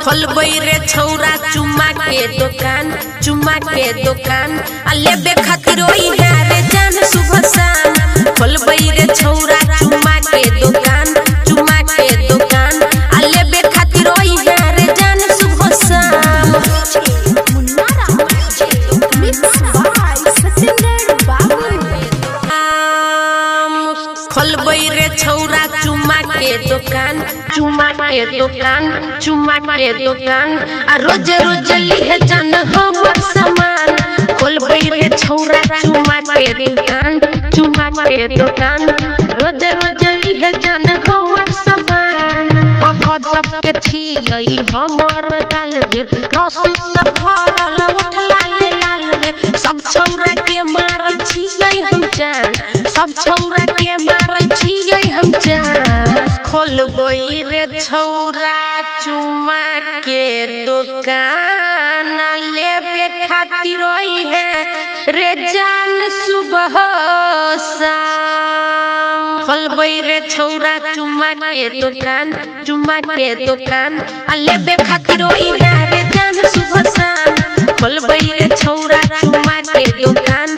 खोलबै रे छौरा चुम्मा के दुकान आ लेबे खातिर ओई है रे जान सुबह शाम। खोलबै रे छौरा चुम्मा के दुकान आ लेबे खातिर ओई है रे जान सुबह शाम। खोलबै रे छौरा चुम्मा के दुकान आ रोज रोज लिहे जान हमर सामान। खोलबै रे छौरा चुम्मा के दुकान रोज रोज लिहे जान हमर सामान। गजब के छियै हमर गाल रे रसोई से भरल उठला लाल रे। सब छौरा के मारल छियै हम जान, सब छौरा के मारल छियै हम जान। खोलबै रे छौरा चुम्मा के दुकान लेबे खातिर ओई है रे जान सुबह शाम। खोलबै रे छौरा चुम्मा के दुकान आ लेबे खातिर ओई है रे जान सुबह शाम। खोलबै रे छौरा चुम्मा के दुकान